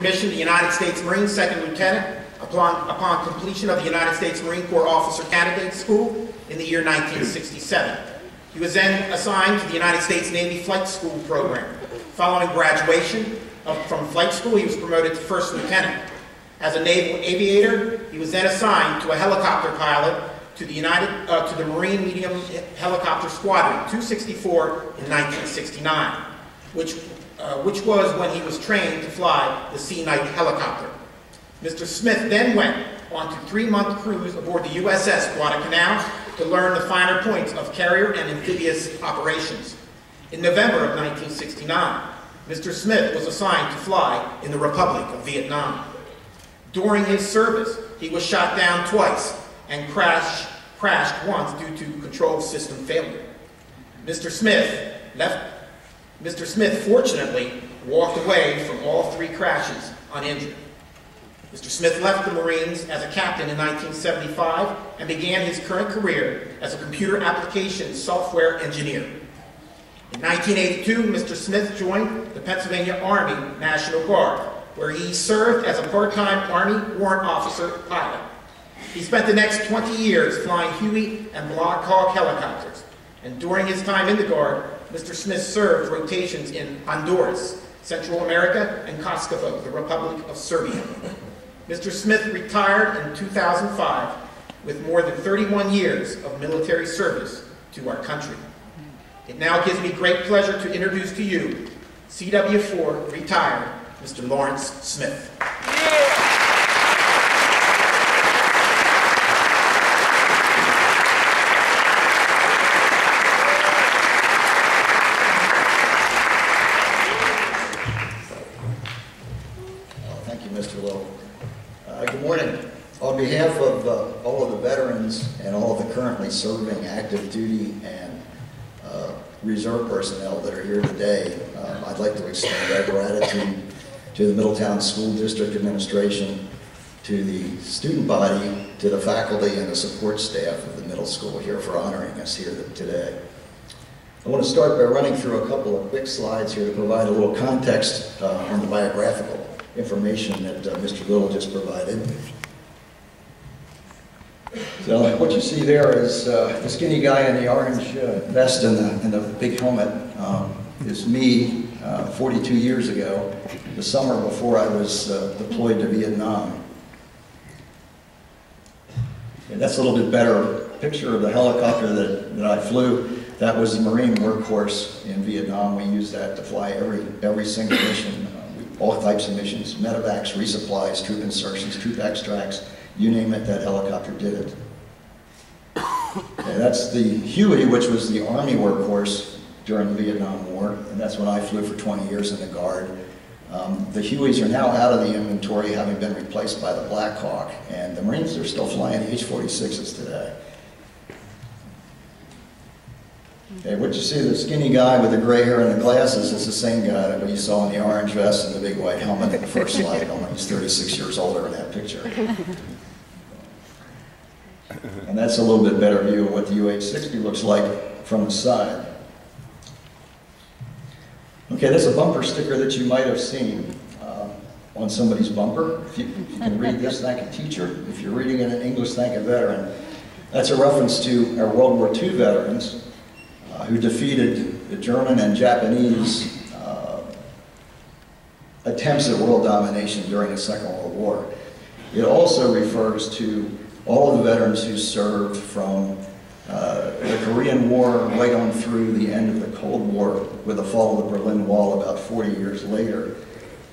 Commissioned the United States Marine Second Lieutenant upon completion of the United States Marine Corps Officer Candidate School in the year 1967. He was then assigned to the United States Navy Flight School program. Following graduation from flight school, he was promoted to First Lieutenant. As a naval aviator, he was then assigned to a helicopter pilot to the Marine Medium Helicopter Squadron 264 in 1969, which was when he was trained to fly the Sea Knight helicopter. Mr. Smith then went on to a 3-month cruise aboard the USS Guadalcanal to learn the finer points of carrier and amphibious operations. In November of 1969, Mr. Smith was assigned to fly in the Republic of Vietnam. During his service, he was shot down twice and crashed once due to control system failure. Mr. Smith fortunately walked away from all 3 crashes uninjured. Mr. Smith left the Marines as a captain in 1975 and began his current career as a computer application software engineer. In 1982, Mr. Smith joined the Pennsylvania Army National Guard, where he served as a part-time Army warrant officer pilot. He spent the next 20 years flying Huey and Black Hawk helicopters, and during his time in the Guard, Mr. Smith served rotations in Honduras, Central America, and Kosovo, the Republic of Serbia. Mr. Smith retired in 2005 with more than 31 years of military service to our country. It now gives me great pleasure to introduce to you CW4 retired Mr. Lawrence Smith. Thank you, Mr. Lowe. Good morning. On behalf of all of the veterans and all of the currently serving active duty and reserve personnel that are here today, I'd like to extend our gratitude to the Middletown School District Administration, to the student body, to the faculty and the support staff of the middle school here for honoring us here today. I want to start by running through a couple of quick slides here to provide a little context on the biographical information that Mr. Little just provided. So what you see there is the skinny guy in the orange vest and the big helmet is me 42 years ago, the summer before I was deployed to Vietnam. And that's a little bit better picture of the helicopter that I flew. That was the Marine workhorse in Vietnam. We used that to fly every single mission, all types of missions, medevacs, resupplies, troop insertions, troop extracts, you name it, that helicopter did it. And that's the Huey, which was the Army workhorse during the Vietnam War, and that's when I flew for 20 years in the Guard. The Hueys are now out of the inventory, having been replaced by the Black Hawk, and the Marines are still flying H-46s today. Okay, what you see, the skinny guy with the gray hair and the glasses is the same guy that you saw in the orange vest and the big white helmet in the first slide, only he's 36 years older in that picture. And that's a little bit better view of what the UH-60 looks like from the side. Okay, that's a bumper sticker that you might have seen on somebody's bumper. If you can read this, thank a teacher. If you're reading it in English, thank a veteran. That's a reference to our World War II veterans who defeated the German and Japanese attempts at world domination during the Second World War. It also refers to all of the veterans who served from the Korean War right on through the end of the Cold War with the fall of the Berlin Wall about 40 years later.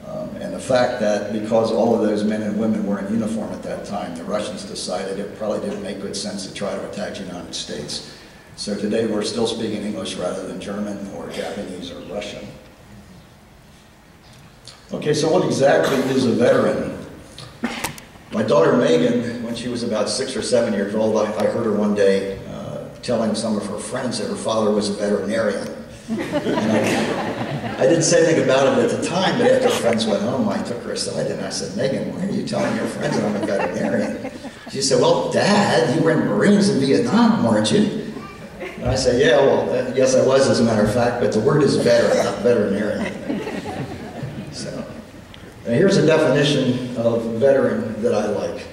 And the fact that because all of those men and women were in uniform at that time, the Russians decided it probably didn't make good sense to try to attack the United States. So today we're still speaking English rather than German or Japanese or Russian. Okay, so what exactly is a veteran? My daughter Megan, when she was about 6 or 7 years old, I heard her one day telling some of her friends that her father was a veterinarian. And I didn't say anything about it at the time, but after friends went home, I took her aside and I said, Megan, why are you telling your friends that I'm a veterinarian? She said, well, Dad, you were in Marines in Vietnam, weren't you? And I said, yeah, well, yes, I was, as a matter of fact, but the word is veteran, not veterinarian. So Now here's a definition of veteran that I like.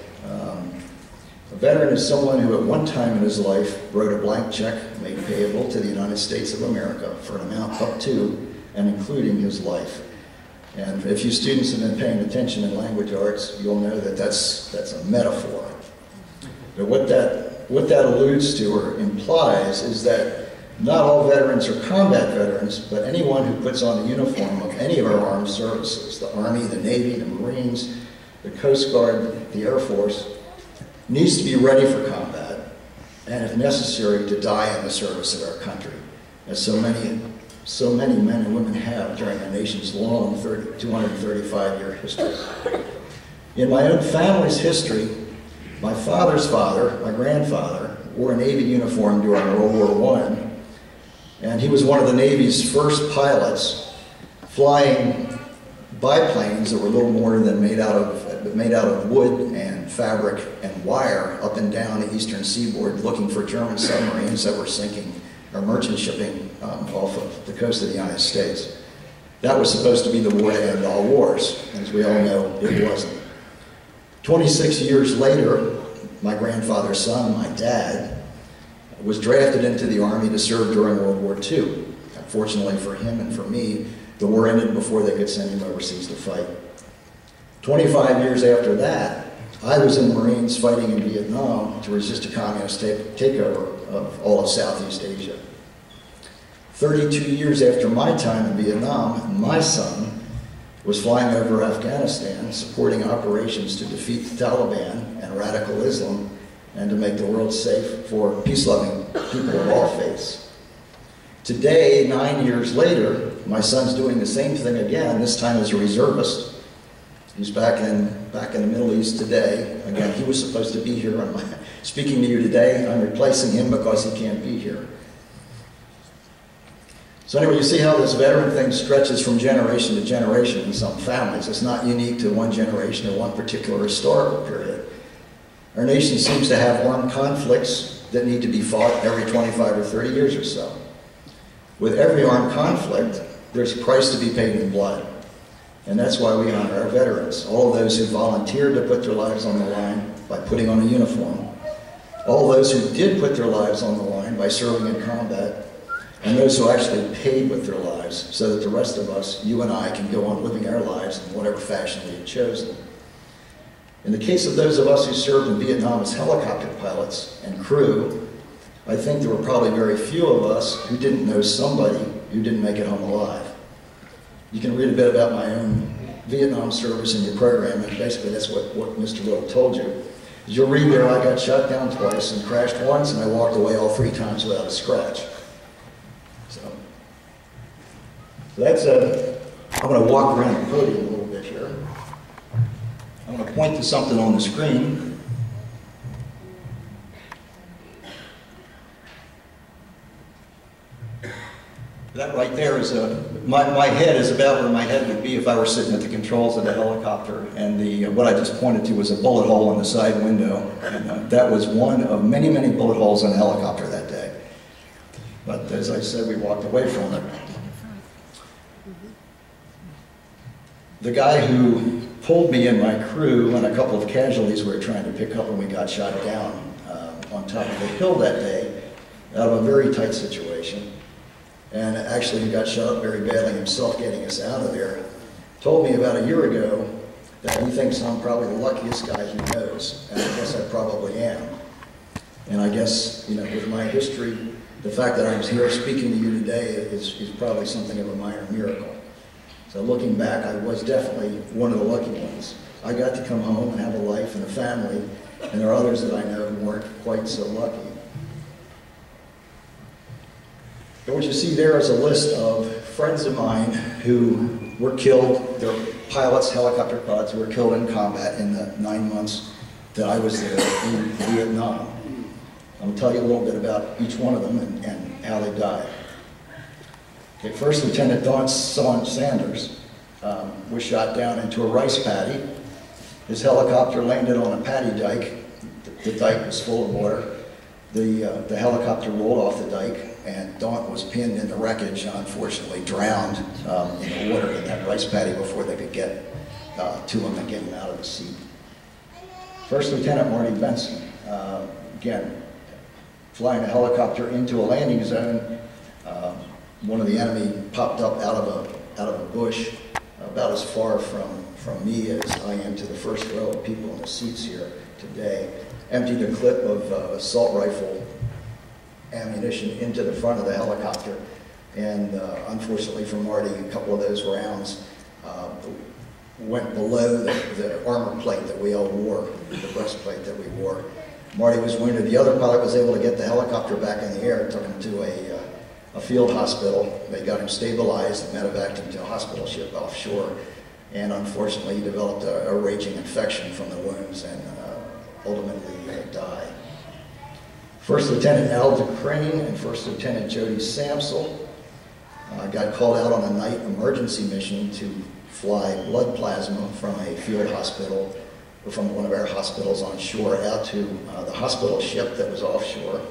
A veteran is someone who at one time in his life wrote a blank check made payable to the United States of America for an amount up to and including his life. And if you students have been paying attention in language arts, you'll know that that's a metaphor. But what that alludes to or implies is that not all veterans are combat veterans, but anyone who puts on the uniform of any of our armed services, the Army, the Navy, the Marines, the Coast Guard, the Air Force, needs to be ready for combat, and if necessary, to die in the service of our country, as so many men and women have during our nation's long 235-year history. In my own family's history, my father's father, my grandfather, wore a Navy uniform during World War I, and he was one of the Navy's first pilots flying biplanes that were little more than made out of wood and fabric and wire up and down the eastern seaboard looking for German submarines that were sinking or merchant shipping off of the coast of the United States. That was supposed to be the war to end all wars. As we all know, it wasn't. 26 years later, my grandfather's son, my dad, was drafted into the Army to serve during World War II. Unfortunately for him and for me, the war ended before they could send him overseas to fight. 25 years after that, I was in the Marines fighting in Vietnam to resist a communist takeover of all of Southeast Asia. 32 years after my time in Vietnam, my son was flying over Afghanistan, supporting operations to defeat the Taliban and radical Islam and to make the world safe for peace-loving people of all faiths. Today, 9 years later, my son's doing the same thing again, this time as a reservist. He's back in the Middle East today. Again, he was supposed to be here. I'm speaking to you today. I'm replacing him because he can't be here. So anyway, you see how this veteran thing stretches from generation to generation in some families. It's not unique to one generation or one particular historical period. Our nation seems to have armed conflicts that need to be fought every 25 or 30 years or so. With every armed conflict, there's a price to be paid in blood. And that's why we honor our veterans, all of those who volunteered to put their lives on the line by putting on a uniform, all those who did put their lives on the line by serving in combat, and those who actually paid with their lives so that the rest of us, you and I, can go on living our lives in whatever fashion we have chosen. In the case of those of us who served in Vietnam as helicopter pilots and crew, I think there were probably very few of us who didn't know somebody who didn't make it home alive. You can read a bit about my own Vietnam service in your program, and basically that's what Mr. Little told you. As you'll read there, I got shot down twice and crashed once, and I walked away all 3 times without a scratch. So that's I'm going to walk around the podium a little bit here. I'm going to point to something on the screen. That right there is my head is about where my head would be if I were sitting at the controls of the helicopter, and what I just pointed to was a bullet hole in the side window, and that was one of many, many bullet holes in the helicopter that day. But as I said, we walked away from it. The guy who pulled me and my crew and a couple of casualties we were trying to pick up when we got shot down on top of the hill that day, out of a very tight situation. And actually he got shot up very badly himself getting us out of there. Told me about a year ago that he thinks I'm probably the luckiest guy he knows, and I guess I probably am. And I guess, you know, with my history, the fact that I'm here speaking to you today is probably something of a minor miracle. So looking back, I was definitely one of the lucky ones. I got to come home and have a life and a family, and there are others that I know who weren't quite so lucky. And what you see there is a list of friends of mine who were killed. They're pilots, helicopter pilots, who were killed in combat in the 9 months that I was there in Vietnam. I'm going to tell you a little bit about each one of them and how they died. Okay, First Lieutenant Don Sanders was shot down into a rice paddy. His helicopter landed on a paddy dike. The dike was full of water. The helicopter rolled off the dike, and Don was pinned in the wreckage, unfortunately drowned in the water in that rice paddy before they could get to him and get him out of the seat. First Lieutenant Marty Benson, again, flying a helicopter into a landing zone. One of the enemy popped up out of a bush, about as far from me as I am to the first row of people in the seats here today. Emptied a clip of assault rifle ammunition into the front of the helicopter, and unfortunately for Marty, a couple of those rounds went below the armor plate that we all wore, the breastplate that we wore. Marty was wounded. The other pilot was able to get the helicopter back in the air, took him to a field hospital. They got him stabilized and medevaced him to a hospital ship offshore. And unfortunately, he developed a raging infection from the wounds and ultimately died. First Lieutenant Al DeCrane and First Lieutenant Jody Samsel got called out on a night emergency mission to fly blood plasma from a field hospital, or from one of our hospitals on shore, out to the hospital ship that was offshore,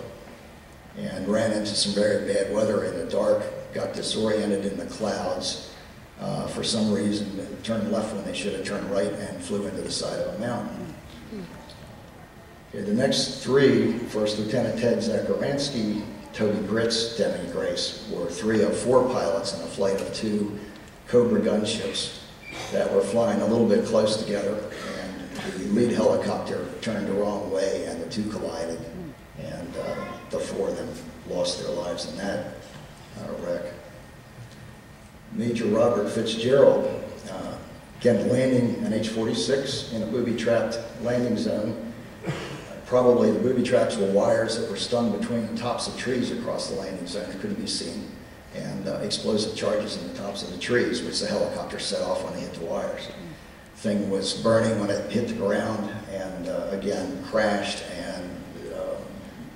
and ran into some very bad weather in the dark, got disoriented in the clouds. For some reason, they turned left when they should have turned right and flew into the side of a mountain. Okay, the next three, First Lieutenant Ted Zakaransky, Toby Gritz, Demi Grace, were 3 of 4 pilots in a flight of 2 Cobra gunships that were flying a little bit close together, and the lead helicopter turned the wrong way and the 2 collided, and the 4 of them lost their lives in that wreck. Major Robert Fitzgerald, again landing an H-46 in a booby-trapped landing zone. Probably the booby traps were wires that were strung between the tops of trees across the landing zone that couldn't be seen, and explosive charges in the tops of the trees, which the helicopter set off when they hit the wires. Thing was burning when it hit the ground, and again crashed, and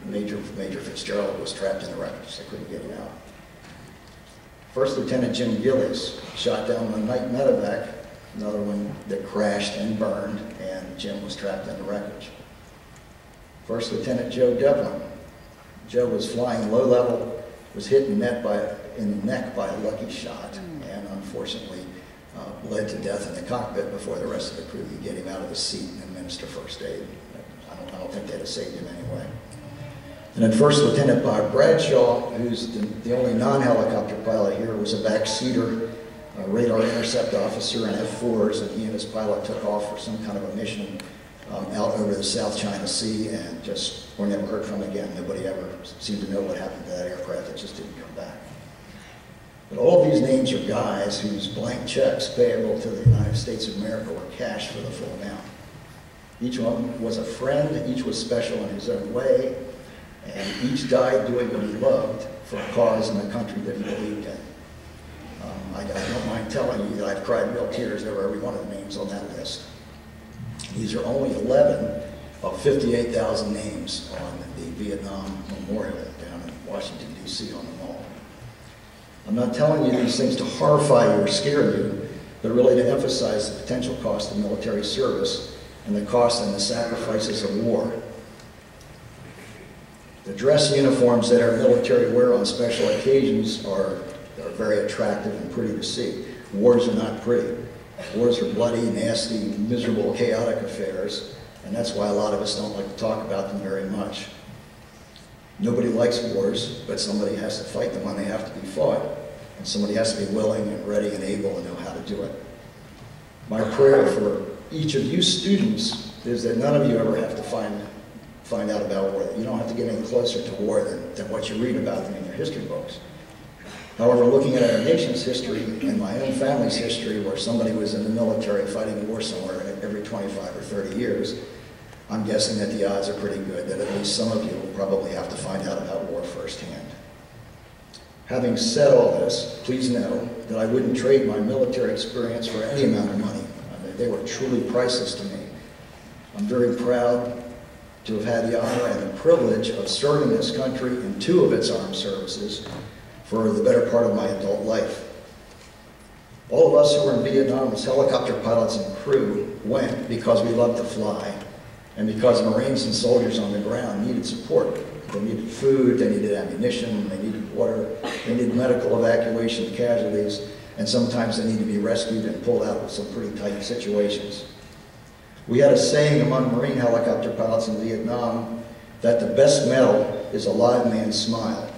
Major Fitzgerald was trapped in the wreckage. They couldn't get him out. First Lieutenant Jim Gillies shot down on a night medevac, another one that crashed and burned, and Jim was trapped in the wreckage. First Lieutenant Joe Devlin. Joe was flying low level, was hit in the neck by a lucky shot, and unfortunately bled to death in the cockpit before the rest of the crew could get him out of the seat and administer first aid. I don't think they'd have saved him anyway. And then First Lieutenant Bob Bradshaw, who's the only non-helicopter pilot here, was a backseater, radar intercept officer in F-4s, and he and his pilot took off for some kind of a mission out over the South China Sea, and just were never heard from again. Nobody ever seemed to know what happened to that aircraft. It just didn't come back. But all of these names are guys whose blank checks payable to the United States of America were cashed for the full amount. Each one was a friend, each was special in his own way, and each died doing what he loved for a cause in the country that he believed in. I don't mind telling you that I've cried real tears over every one of the names on that list. These are only 11 of 58,000 names on the Vietnam Memorial down in Washington, D.C. on the mall. I'm not telling you these things to horrify you or scare you, but really to emphasize the potential cost of military service and the cost and the sacrifices of war. The dress uniforms that our military wear on special occasions are very attractive and pretty to see. Wars are not pretty. Wars are bloody, nasty, miserable, chaotic affairs, and that's why a lot of us don't like to talk about them very much. Nobody likes wars, but somebody has to fight them when they have to be fought, and somebody has to be willing and ready and able and know how to do it. My prayer for each of you students is that none of you ever have to find out about war. You don't have to get any closer to war than what you read about them in your history books. However, looking at our nation's history and my own family's history, where somebody was in the military fighting a war somewhere every 25 or 30 years, I'm guessing that the odds are pretty good that at least some of you will probably have to find out about war firsthand. Having said all this, please know that I wouldn't trade my military experience for any amount of money. I mean, they were truly priceless to me. I'm very proud to have had the honor and the privilege of serving this country in 2 of its armed services for the better part of my adult life. All of us who were in Vietnam as helicopter pilots and crew went because we loved to fly, and because Marines and soldiers on the ground needed support. They needed food, they needed ammunition, they needed water, they needed medical evacuation of casualties, and sometimes they need to be rescued and pulled out of some pretty tight situations. We had a saying among Marine helicopter pilots in Vietnam that the best medal is a live man's smile.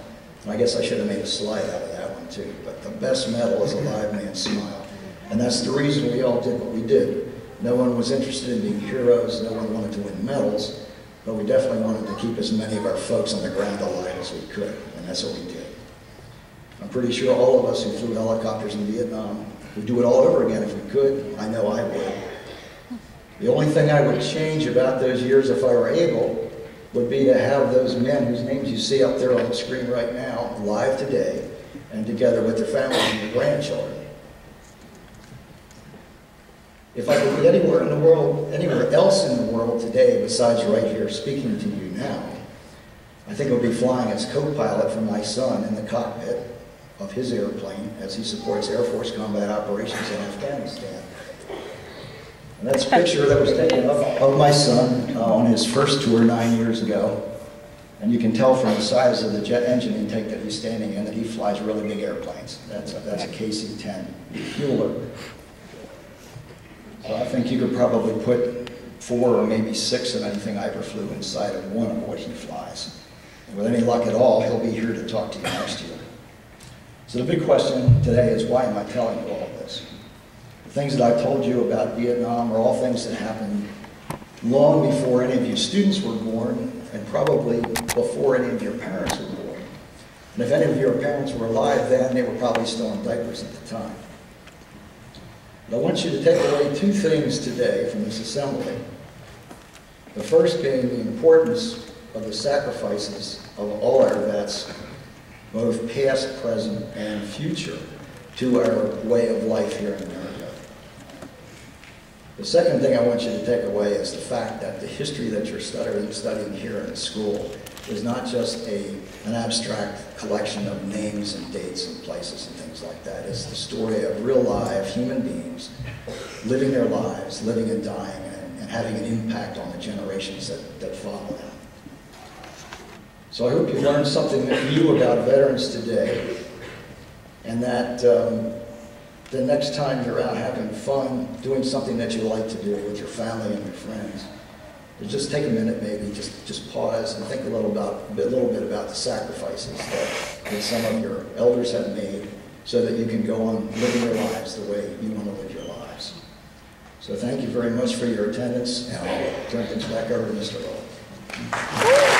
And I guess I should have made a slide out of that one too, but the best medal is a live man's smile. And that's the reason we all did what we did. No one was interested in being heroes, no one wanted to win medals, but we definitely wanted to keep as many of our folks on the ground alive as we could, and that's what we did. I'm pretty sure all of us who flew helicopters in Vietnam would do it all over again if we could. I know I would. The only thing I would change about those years, if I were able, would be to have those men whose names you see up there on the screen right now, alive today, and together with their families and their grandchildren. If I could be anywhere in the world, anywhere else in the world today besides right here speaking to you now, I think I would be flying as co-pilot for my son in the cockpit of his airplane as he supports Air Force combat operations in Afghanistan. And that's a picture that was taken of my son on his first tour 9 years ago. And you can tell from the size of the jet engine intake that he's standing in that he flies really big airplanes. That's a KC-10 refueler. So I think you could probably put 4 or maybe 6 of anything I ever flew inside of one of what he flies. And with any luck at all, he'll be here to talk to you next year. So the big question today is, why am I telling you all of this? The things that I told you about Vietnam are all things that happened long before any of you students were born, and probably before any of your parents were born. And if any of your parents were alive then, they were probably still in diapers at the time. But I want you to take away 2 things today from this assembly. The first being the importance of the sacrifices of all our vets, both past, present, and future, to our way of life here in America. The second thing I want you to take away is the fact that the history that you're studying here in school is not just an abstract collection of names and dates and places and things like that. It's the story of real live human beings living their lives, living and dying, and having an impact on the generations that follow them. So I hope you learned something new about veterans today, and that the next time you're out having fun, doing something that you like to do with your family and your friends, just take a minute maybe, just pause and think a little bit about the sacrifices that some of your elders have made so that you can go on living your lives the way you want to live your lives. So thank you very much for your attendance, and I'll turn things back over to Mr. Lowe.